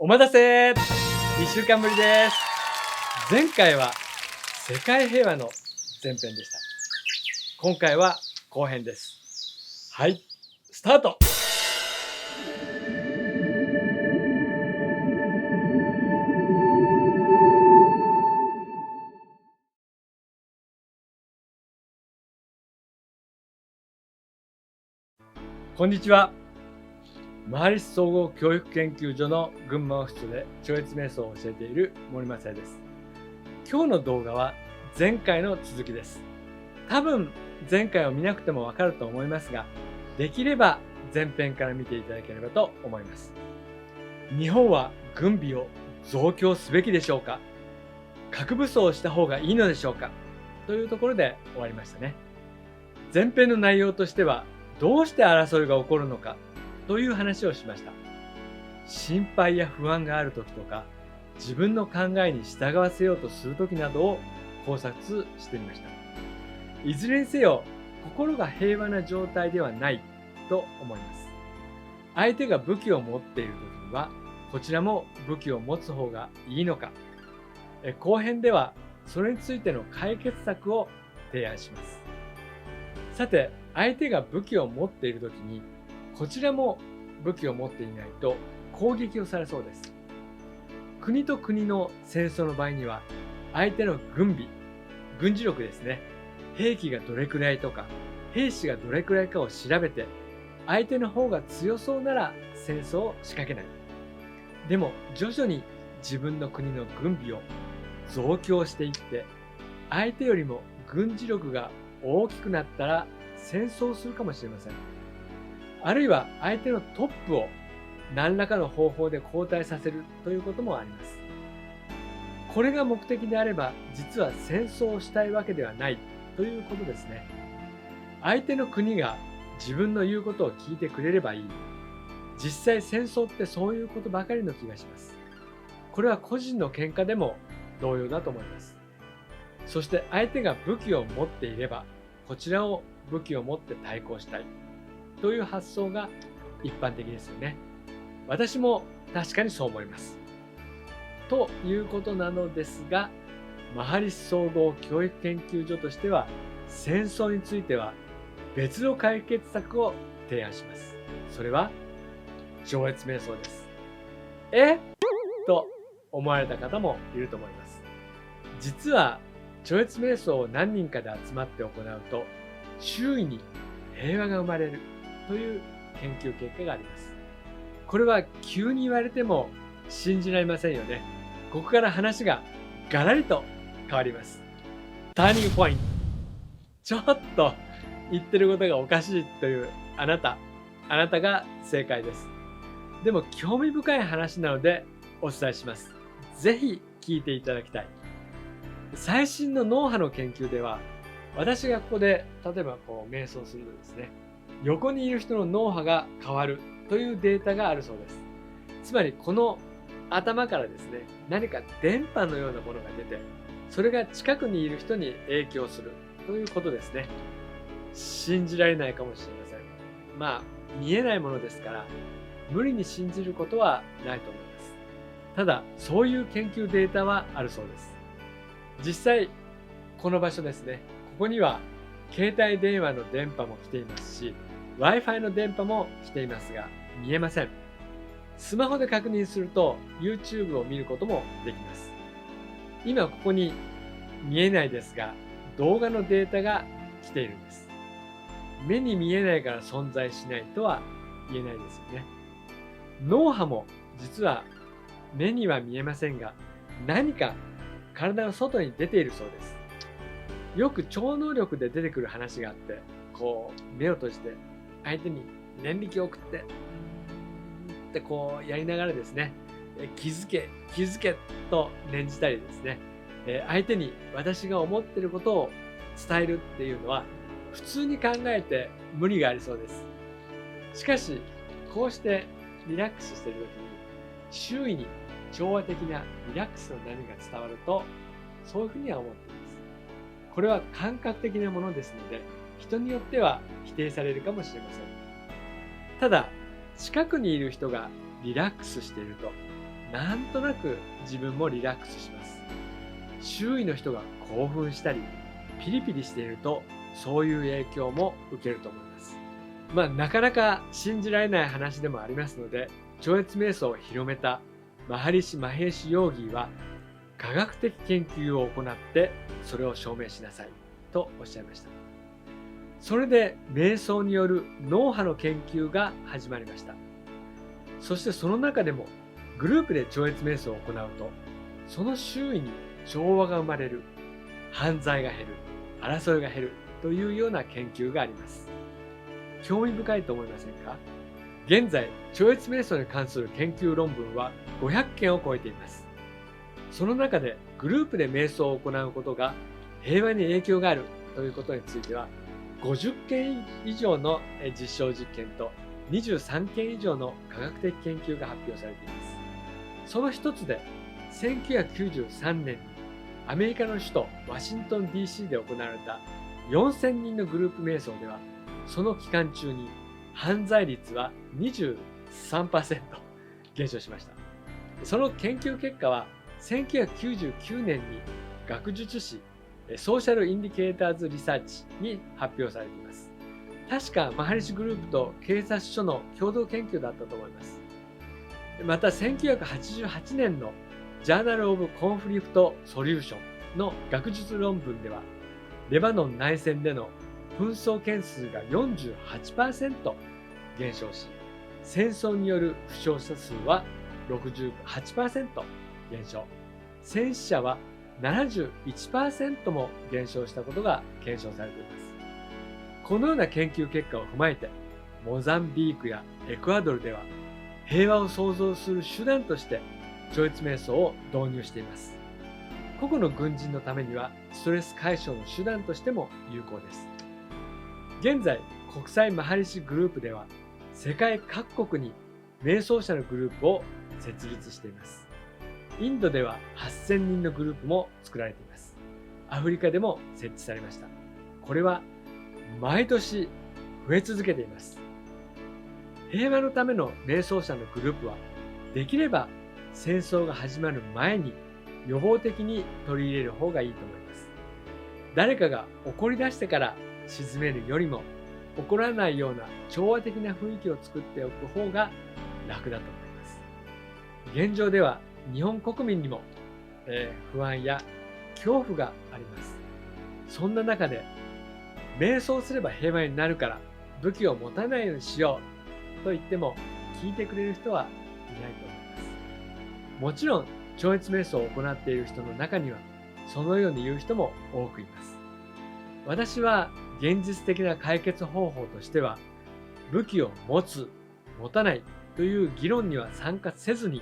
お待たせ！1週間ぶりです。前回は世界平和の前編でした。今回は後編です。はい、スタート。こんにちは。マハリス総合教育研究所の群馬オフィスで超越瞑想を教えている森正也です。今日の動画は前回の続きです。多分前回を見なくてもわかると思いますが、できれば前編から見ていただければと思います。日本は軍備を増強すべきでしょうか？核武装をした方がいいのでしょうか？というところで終わりましたね。前編の内容としては、どうして争いが起こるのかという話をしました。心配や不安がある時とか、自分の考えに従わせようとする時などを考察してみました。いずれにせよ、心が平和な状態ではないと思います。相手が武器を持っている時には、こちらも武器を持つ方がいいのか。後編ではそれについての解決策を提案します。さて、相手が武器を持っている時に、こちらも武器を持っていないと攻撃をされそうです。国と国の戦争の場合には、相手の軍事力ですね、兵器がどれくらいとか、兵士がどれくらいかを調べて、相手の方が強そうなら戦争を仕掛けない。でも徐々に自分の国の軍備を増強していって、相手よりも軍事力が大きくなったら戦争をするかもしれません。あるいは相手のトップを何らかの方法で交代させるということもあります。これが目的であれば、実は戦争をしたいわけではないということですね。相手の国が自分の言うことを聞いてくれればいい。実際戦争ってそういうことばかりの気がします。これは個人の喧嘩でも同様だと思います。そして相手が武器を持っていれば、こちらを武器を持って対抗したいという発想が一般的ですよね。私も確かにそう思います。ということなのですが、マハリス総合教育研究所としては、戦争については別の解決策を提案します。それは超越瞑想です。と思われた方もいると思います。実は超越瞑想を何人かで集まって行うと、周囲に平和が生まれるという研究結果があります。これは急に言われても信じられませんよね。ここから話がガラリと変わります。ターニングポイント。ちょっと言ってることがおかしいというあなたが正解です。でも興味深い話なのでお伝えします。ぜひ聞いていただきたい。最新の脳波の研究では、私がここで例えば瞑想するとですね、横にいる人の脳波が変わるというデータがあるそうです。つまりこの頭からですね、何か電波のようなものが出て、それが近くにいる人に影響するということですね。信じられないかもしれません。見えないものですから、無理に信じることはないと思います。ただ、そういう研究データはあるそうです。実際、この場所ですね、ここには携帯電話の電波も来ていますし、Wi-Fi の電波も来ていますが、見えません。スマホで確認すると YouTube を見ることもできます。今ここに見えないですが、動画のデータが来ているんです。目に見えないから存在しないとは言えないですよね。脳波も実は目には見えませんが、何か体の外に出ているそうです。よく超能力で出てくる話があって、目を閉じて相手に念力を送ってってやりながらですね、気づけと念じたりですね、相手に私が思っていることを伝えるっていうのは普通に考えて無理がありそうです。しかしこうしてリラックスしている時に周囲に調和的なリラックスの波が伝わると、そういうふうには思っています。これは感覚的なものですので、人によっては否定されるかもしれません。ただ、近くにいる人がリラックスしていると、なんとなく自分もリラックスします。周囲の人が興奮したりピリピリしていると、そういう影響も受けると思います。なかなか信じられない話でもありますので、超越瞑想を広めたマハリシ・マヘーシ・ヨーギーは、科学的研究を行ってそれを証明しなさいとおっしゃいました。それで瞑想による脳波の研究が始まりました。そしてその中でもグループで超越瞑想を行うと、その周囲に調和が生まれる、犯罪が減る、争いが減るというような研究があります。興味深いと思いませんか？現在、超越瞑想に関する研究論文は500件を超えています。その中でグループで瞑想を行うことが平和に影響があるということについては、50件以上の実証実験と23件以上の科学的研究が発表されています。その一つで、1993年にアメリカの首都ワシントン DC で行われた4000人のグループ瞑想では、その期間中に犯罪率は 23% 減少しました。その研究結果は1999年に学術誌ソーシャルインディケーターズリサーチに発表されています。確かマハリシグループと警察署の共同研究だったと思います。また1988年のジャーナル・オブ・コンフリクト・ソリューションの学術論文では、レバノン内戦での紛争件数が 48% 減少し、戦争による負傷者数は 68% 減少、戦死者は 71% も減少したことが検証されています。このような研究結果を踏まえて、モザンビークやエクアドルでは平和を創造する手段として超越瞑想を導入しています。個々の軍人のためにはストレス解消の手段としても有効です。現在、国際マハリシグループでは世界各国に瞑想者のグループを設立しています。インドでは8000人のグループも作られています。アフリカでも設置されました。これは毎年増え続けています。平和のための瞑想者のグループは、できれば戦争が始まる前に予防的に取り入れる方がいいと思います。誰かが怒り出してから沈めるよりも、怒らないような調和的な雰囲気を作っておく方が楽だと思います。現状では日本国民にも、不安や恐怖があります。そんな中で、瞑想すれば平和になるから武器を持たないようにしようと言っても聞いてくれる人はいないと思います。もちろん超越瞑想を行っている人の中にはそのように言う人も多くいます。私は現実的な解決方法としては、武器を持つ、持たないという議論には参加せずに、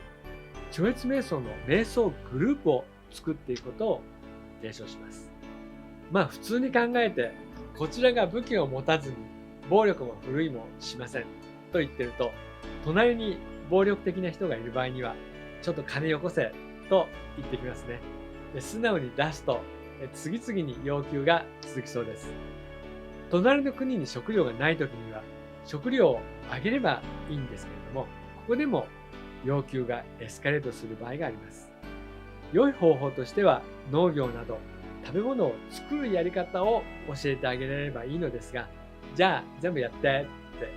超越瞑想の瞑想グループを作っていくことを提唱します。普通に考えて、こちらが武器を持たずに暴力も振るいもしませんと言ってると、隣に暴力的な人がいる場合には、ちょっと金よこせと言ってきますね。素直に出すと次々に要求が続きそうです。隣の国に食料がない時には食料をあげればいいんですけれども、ここでも要求がエスカレートする場合があります。良い方法としては、農業など食べ物を作るやり方を教えてあげられればいいのですが、じゃあ全部やってって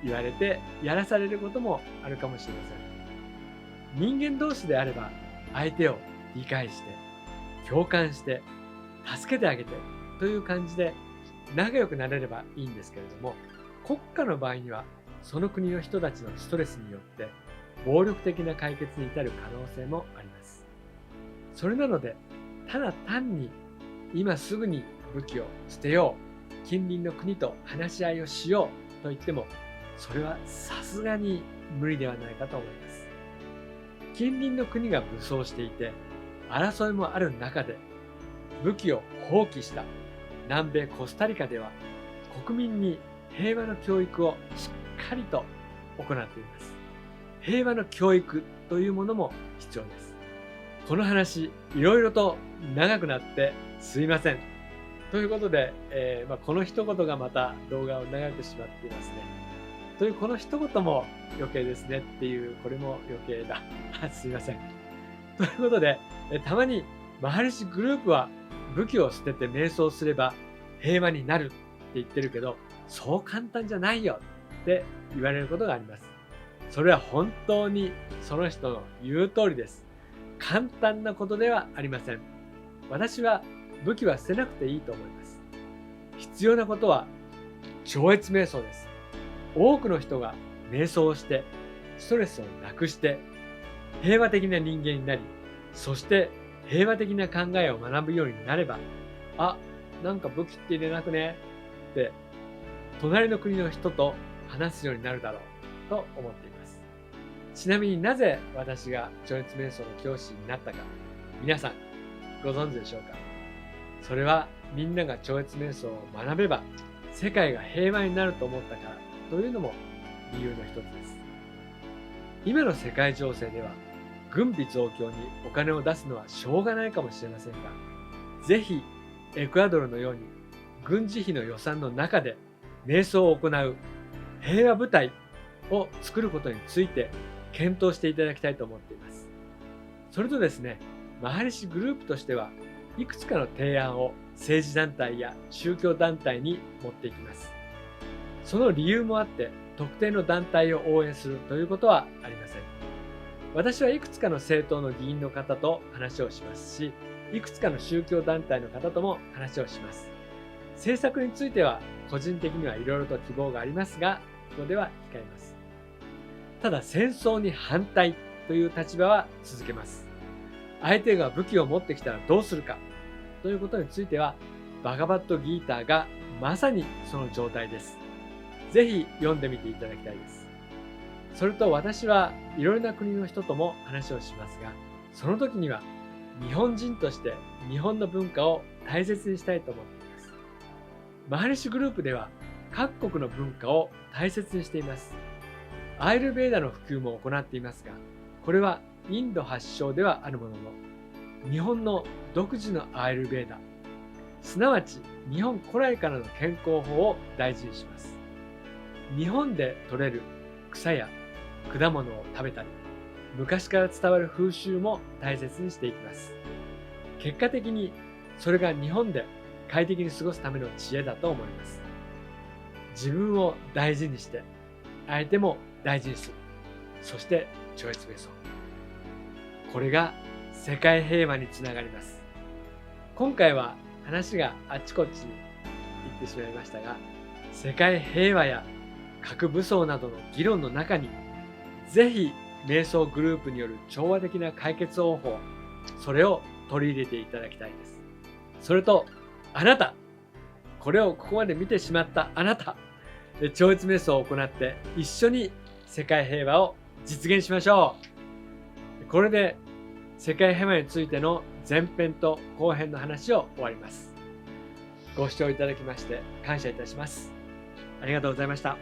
言われてやらされることもあるかもしれません。人間同士であれば、相手を理解して共感して助けてあげてという感じで仲良くなれればいいんですけれども、国家の場合にはその国の人たちのストレスによって暴力的な解決に至る可能性もあります。それなので、ただ単に今すぐに武器を捨てよう、近隣の国と話し合いをしようと言っても、それはさすがに無理ではないかと思います。近隣の国が武装していて争いもある中で、武器を放棄した南米コスタリカでは国民に平和の教育をしっかりと行っています。平和の教育というものも必要です。この話、いろいろと長くなってすいません。ということで、この一言がまた動画を長くしまっていますね。というこの一言も余計ですねっていう、これも余計だ。すいません。ということで、たまにマハリシグループは武器を捨てて瞑想すれば平和になるって言ってるけど、そう簡単じゃないよって言われることがあります。それは本当にその人の言う通りです。簡単なことではありません。私は武器は捨てなくていいと思います。必要なことは超越瞑想です。多くの人が瞑想をしてストレスをなくして平和的な人間になり、そして平和的な考えを学ぶようになれば、あ、なんか武器って入れなくねって隣の国の人と話すようになるだろうと思っています。ちなみになぜ私が超越瞑想の教師になったか、皆さんご存知でしょうか？それはみんなが超越瞑想を学べば世界が平和になると思ったからというのも理由の一つです。今の世界情勢では軍備増強にお金を出すのはしょうがないかもしれませんが、ぜひエクアドルのように軍事費の予算の中で瞑想を行う平和部隊を作ることについて検討していただきたいと思っています。それとですね、マハリシグループとしてはいくつかの提案を政治団体や宗教団体に持っていきます。その理由もあって特定の団体を応援するということはありません。私はいくつかの政党の議員の方と話をしますし、いくつかの宗教団体の方とも話をします。政策については個人的にはいろいろと希望がありますが、ここでは控えます。ただ戦争に反対という立場は続けます。相手が武器を持ってきたらどうするかということについては、バガバットギーターがまさにその状態です。ぜひ読んでみていただきたいです。それと私はいろいろな国の人とも話をしますが、その時には日本人として日本の文化を大切にしたいと思っています。マハリシュグループでは各国の文化を大切にしています。アイルベーダの普及も行っていますが、これはインド発祥ではあるものの、日本の独自のアイルベーダ、すなわち日本古来からの健康法を大事にします。日本で採れる草や果物を食べたり、昔から伝わる風習も大切にしていきます。結果的にそれが日本で快適に過ごすための知恵だと思います。自分を大事にして相手も大事にする、そして超越瞑想、これが世界平和につながります。今回は話があちこちに行ってしまいましたが、世界平和や核武装などの議論の中にぜひ瞑想グループによる調和的な解決方法、それを取り入れていただきたいです。それとあなた、これをここまで見てしまったあなた、超越瞑想を行って一緒に世界平和を実現しましょう。これで世界平和についての前編と後編の話を終わります。ご視聴いただきまして感謝いたします。ありがとうございました。